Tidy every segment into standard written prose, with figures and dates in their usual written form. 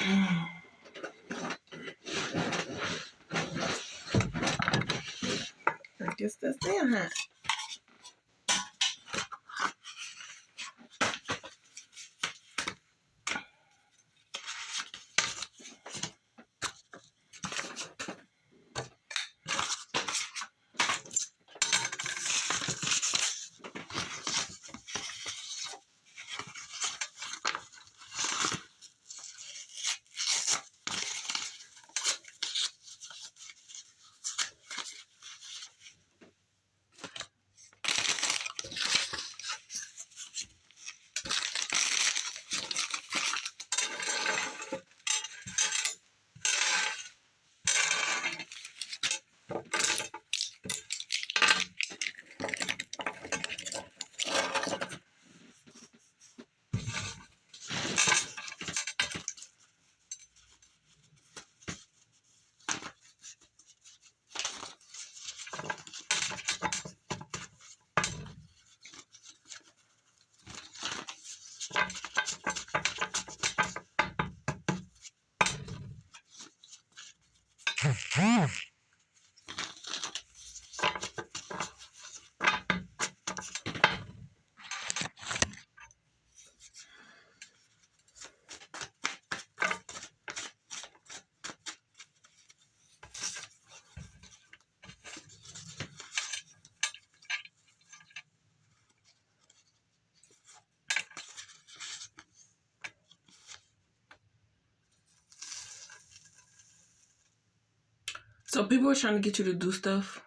I guess that's damn hot. So people were trying to get you to do stuff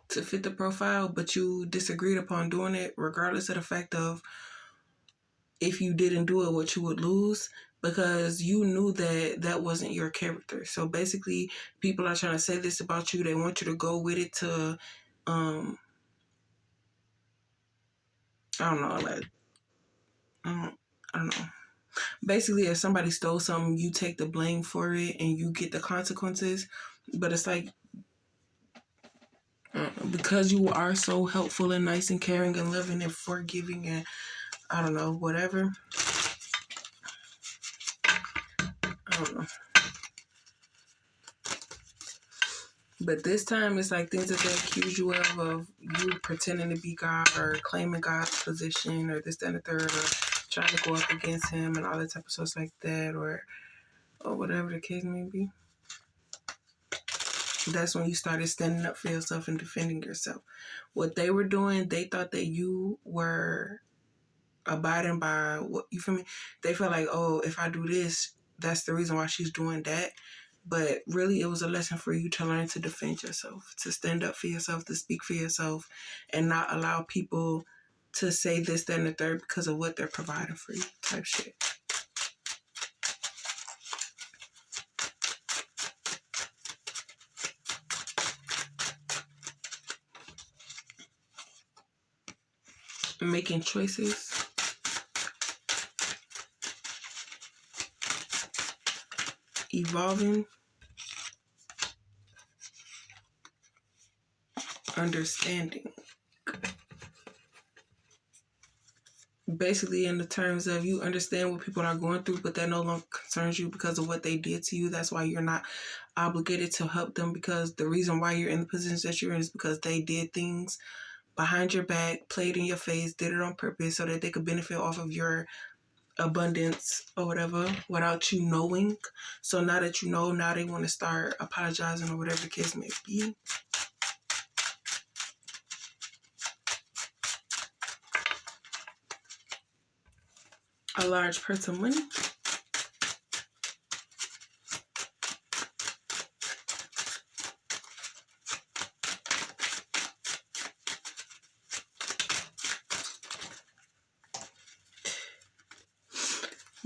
to fit the profile, but you disagreed upon doing it regardless of the fact of if you didn't do it, what you would lose, because you knew that that wasn't your character. So basically, people are trying to say this about you. They want you to go with it to, I don't know, like, I don't know. Basically, if somebody stole something, you take the blame for it and you get the consequences. But it's like, because you are so helpful and nice and caring and loving and forgiving and I don't know, whatever. I don't know. But this time it's like things that they accuse you of you pretending to be God or claiming God's position or this, that, and the third, or trying to go up against him and all that type of stuff like that, or whatever the case may be. That's when you started standing up for yourself and defending yourself. What they were doing, they thought that you were abiding by what, you feel me? They felt like, oh, if I do this, that's the reason why she's doing that. But really, it was a lesson for you to learn to defend yourself, to stand up for yourself, to speak for yourself, and not allow people to say this, that, and the third because of what they're providing for you type shit. Making choices. Evolving. Understanding. Basically, in the terms of you understand what people are going through, but that no longer concerns you because of what they did to you. That's why you're not obligated to help them, because the reason why you're in the positions that you're in is because they did things behind your back, played in your face, did it on purpose so that they could benefit off of your abundance or whatever without you knowing. So now that you know, now they want to start apologizing or whatever the case may be. A large purse of money.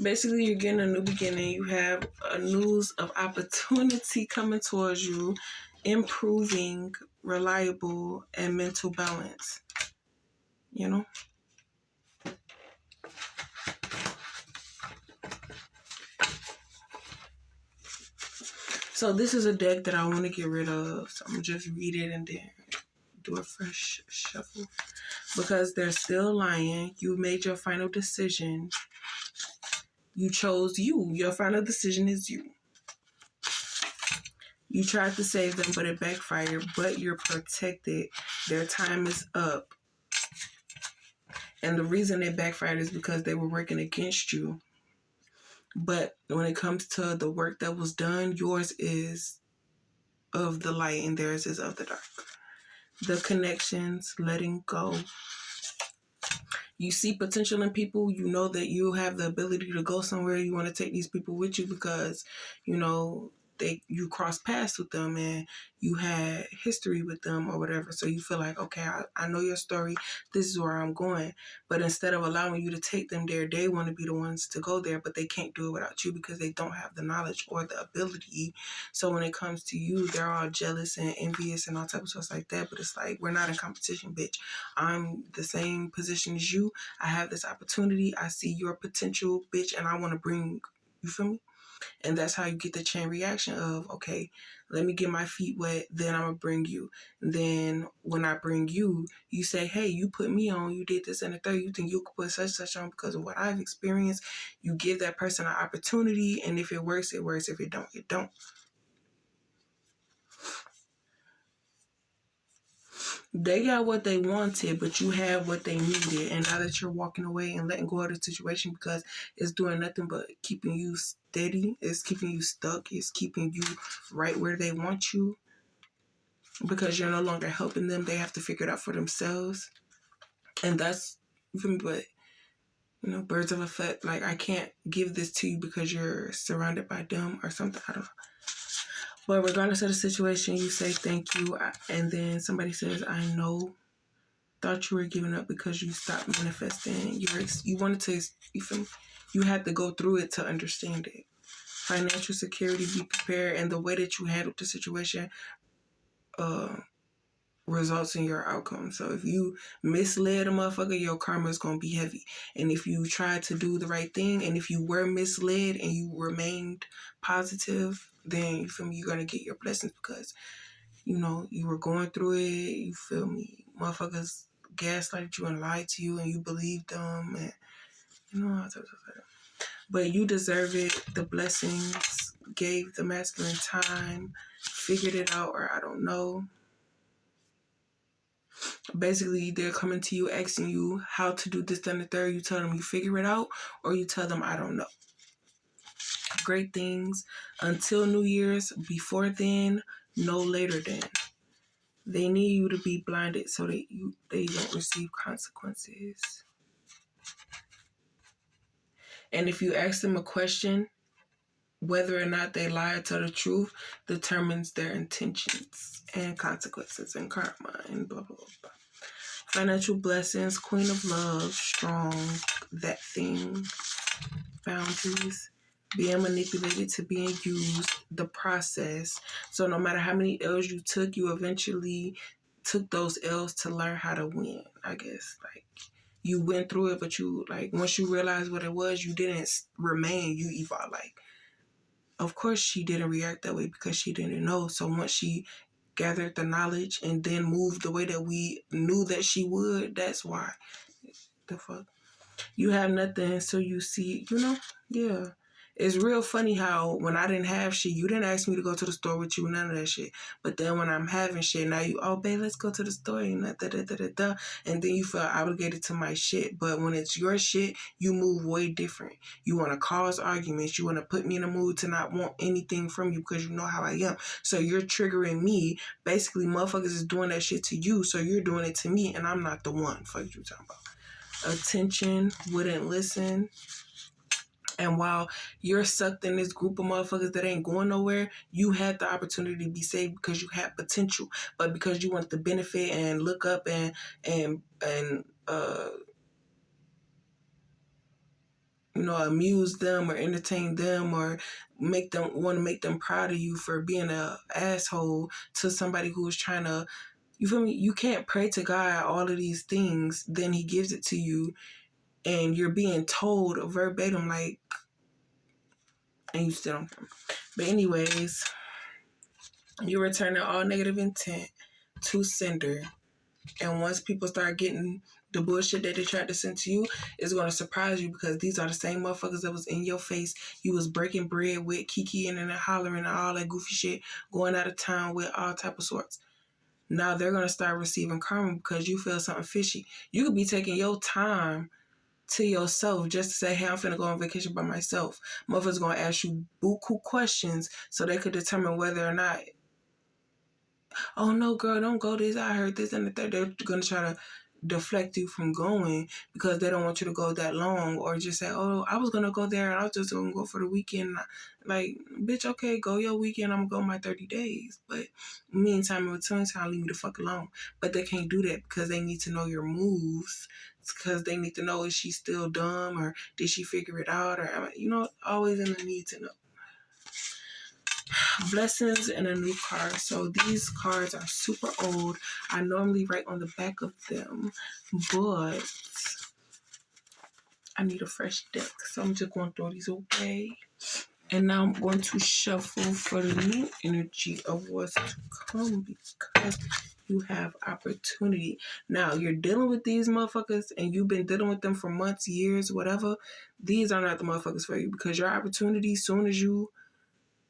Basically, you're getting a new beginning. You have a news of opportunity coming towards you, improving, reliable, and mental balance. You know? So this is a deck that I want to get rid of. So I'm going to just read it and then do a fresh shuffle. Because they're still lying. You made your final decision. You chose you. Your final decision is you. You tried to save them, but it backfired. But you're protected. Their time is up. And the reason it backfired is because they were working against you. But when it comes to the work that was done, yours is of the light and theirs is of the dark. The connections, letting go. You see potential in people. You know that you have the ability to go somewhere. You want to take these people with you because, you know, you cross paths with them and you had history with them or whatever. So you feel like, okay, I know your story. This is where I'm going. But instead of allowing you to take them there, they want to be the ones to go there, but they can't do it without you because they don't have the knowledge or the ability. So when it comes to you, they're all jealous and envious and all types of stuff like that. But it's like, we're not in competition, bitch. I'm the same position as you. I have this opportunity. I see your potential, bitch, and I want to bring, you feel me? And that's how you get the chain reaction of, okay, let me get my feet wet, then I'm going to bring you. And then when I bring you, you say, hey, you put me on, you did this and the third, you think you could put such on because of what I've experienced. You give that person an opportunity, and if it works, it works. If it don't, it don't. They got what they wanted, but you had what they needed. And now that you're walking away and letting go of the situation because it's doing nothing but keeping you steady, it's keeping you stuck, it's keeping you right where they want you because you're no longer helping them. They have to figure it out for themselves. And that's, but, you know, birds of a feather. Like, I can't give this to you because you're surrounded by them or something. I don't know. But regardless of the situation, you say thank you. And then somebody says, I know. Thought you were giving up because you stopped manifesting. You wanted to, you feel me? You had to go through it to understand it. Financial security, be prepared, and the way that you handled the situation results in your outcome. So if you misled a motherfucker, your karma is going to be heavy. And if you tried to do the right thing, and if you were misled and you remained positive, then you feel me, you're going to get your blessings because, you know, you were going through it, you feel me, motherfuckers gaslighted you and lied to you and you believed them and, you know, but you deserve it. The blessings gave the masculine time, figured it out, or I don't know. Basically, they're coming to you, asking you how to do this, then the third. You tell them you figure it out, or you tell them I don't know. Great things until New Year's. Before then, no later than. They need you to be blinded so that they don't receive consequences. And if you ask them a question, whether or not they lie or tell the truth determines their intentions and consequences and karma and blah, blah, blah. Financial blessings, queen of love, strong, that thing, boundaries, being manipulated to being used, the process. So no matter how many L's you took, you eventually took those L's to learn how to win, I guess. Like, you went through it, but you, like, once you realized what it was, you didn't remain, you evolved. Like, of course she didn't react that way because she didn't know. So once she gathered the knowledge and then moved the way that we knew that she would, that's why. The fuck? You have nothing, so you see, you know? Yeah. It's real funny how when I didn't have shit, you didn't ask me to go to the store with you, none of that shit. But then when I'm having shit, now you, oh, babe, let's go to the store, and and then you feel obligated to my shit. But when it's your shit, you move way different. You want to cause arguments. You want to put me in a mood to not want anything from you because you know how I am. So you're triggering me. Basically, motherfuckers is doing that shit to you, so you're doing it to me, and I'm not the one. Fuck you talking about. Attention, wouldn't listen. And while you're sucked in this group of motherfuckers that ain't going nowhere, you had the opportunity to be saved because you had potential. But because you want to benefit and look up and you know, amuse them or entertain them or make them proud of you for being a asshole to somebody who is trying to, you feel me? You can't pray to God all of these things, then he gives it to you and you're being told verbatim, like, and you still don't care. But anyways, you're returning all negative intent to sender. And once people start getting The bullshit that they tried to send to you is going to surprise you, because these are the same motherfuckers that was in your face. You was breaking bread with, kikiing and hollering and all that goofy shit, going out of town with, all type of sorts. Now they're going to start receiving karma because you feel something fishy. You could be taking your time to yourself just to say, hey, I'm finna go on vacation by myself. Motherfuckers going to ask you buku questions so they could determine whether or not, oh no, girl, don't go this. I heard this and the third. They're going to try to deflect you from going because they don't want you to go that long, or just say, oh, I was going to go there and I was just going to go for the weekend. Like, bitch, okay, go your weekend. I'm going to go my 30 days. But meantime, in between time, leave me the fuck alone. But they can't do that because they need to know your moves. It's because they need to know, is she still dumb, or did she figure it out, or, always in the need to know. Blessings in a new card. So these cards are super old. I normally write on the back of them, but I need a fresh deck. So I'm just going to throw these away. And now I'm going to shuffle for the new energy of what's to come, because you have opportunity. Now, you're dealing with these motherfuckers and you've been dealing with them for months, years, whatever. These are not the motherfuckers for you, because your opportunity, soon as you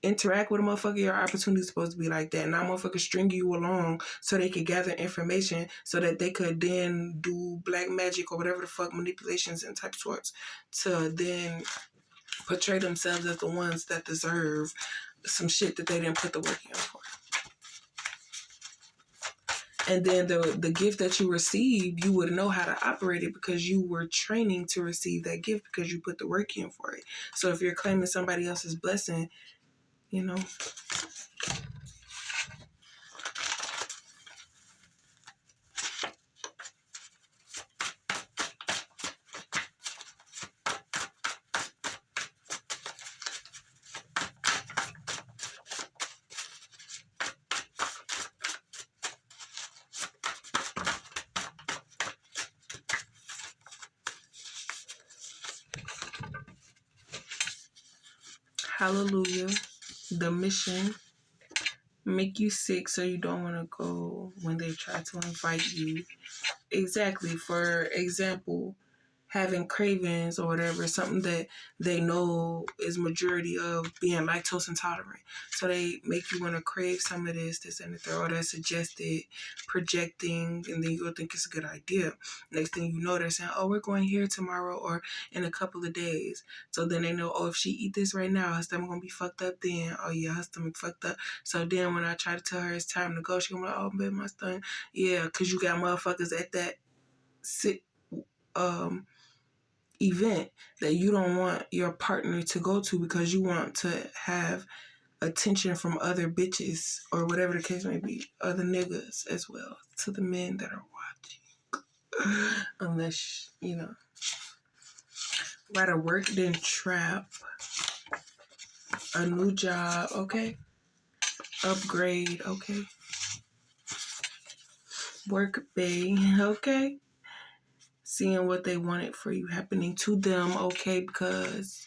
interact with a motherfucker, your opportunity is supposed to be like that. Now motherfuckers string you along so they could gather information so that they could then do black magic or whatever the fuck, manipulations and type sorts, to then portray themselves as the ones that deserve some shit that they didn't put the work in for. And then the gift that you received, you would know how to operate it because you were training to receive that gift because you put the work in for it. So if you're claiming somebody else's blessing, hallelujah, the mission, make you sick so you don't want to go when they try to invite you. Exactly. For example, having cravings or whatever, something that they know is majority of being lactose intolerant. So they make you want to crave some of this and the third, or they're suggested projecting, and then you'll think it's a good idea. Next thing you know, they're saying, oh, we're going here tomorrow or in a couple of days. So then they know, oh, if she eat this right now, her stomach gonna be fucked up then. Oh yeah, her stomach fucked up. So then when I try to tell her it's time to go, she gonna be like, oh, baby, my stomach. Yeah, because you got motherfuckers at that event that you don't want your partner to go to because you want to have attention from other bitches or whatever the case may be, other niggas as well, to the men that are watching. Unless, rather work than trap, a new job, okay? Upgrade, okay? Work bay, okay? Seeing what they wanted for you happening to them, okay? Because,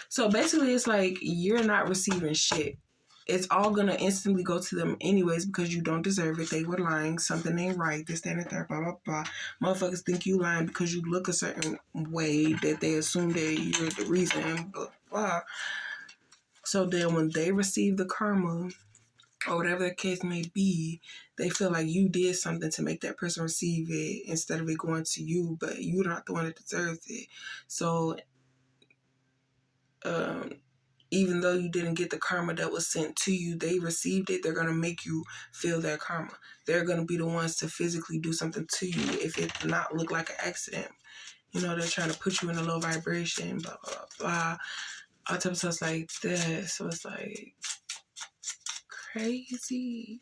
So basically, it's like you're not receiving shit. It's all going to instantly go to them anyways because you don't deserve it. They were lying. Something ain't right. This, that, and the third, blah, blah, blah. Motherfuckers think you lying because you look a certain way that they assume that you're the reason, blah, blah. So then when they receive the karma or whatever the case may be, they feel like you did something to make that person receive it instead of it going to you, but you're not the one that deserves it. So, even though you didn't get the karma that was sent to you, they received it. They're going to make you feel that karma. They're going to be the ones to physically do something to you if it not look like an accident. They're trying to put you in a low vibration, blah, blah, blah. All types of stuff like that. So it's like crazy.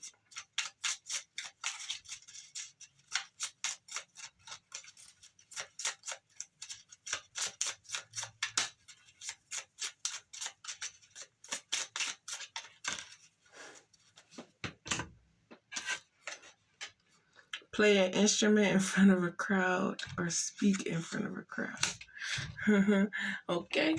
Play an instrument in front of a crowd or speak in front of a crowd. Okay.